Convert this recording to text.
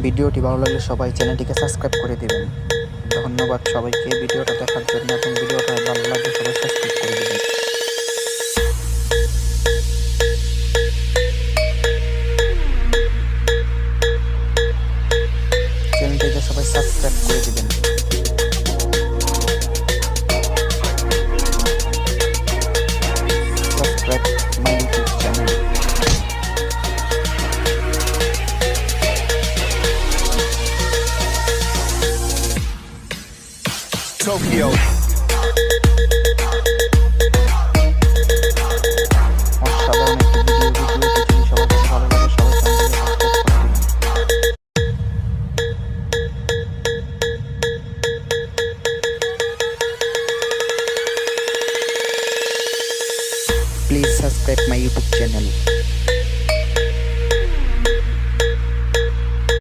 ভিডিওটি ভালো লাগলে সবাই চ্যানেলটিকে সাবস্ক্রাইব করে দেবেন। ধন্যবাদ সবাইকে ভিডিওটা দেখার জন্য, এবং ভিডিওটা ভালো লাগলে সবাই সাবস্ক্রাইব করে দেবেন। চ্যানেলটিকে সবাই সাবস্ক্রাইব করে দিবেন। Subscribe my YouTube channel. Tokyo.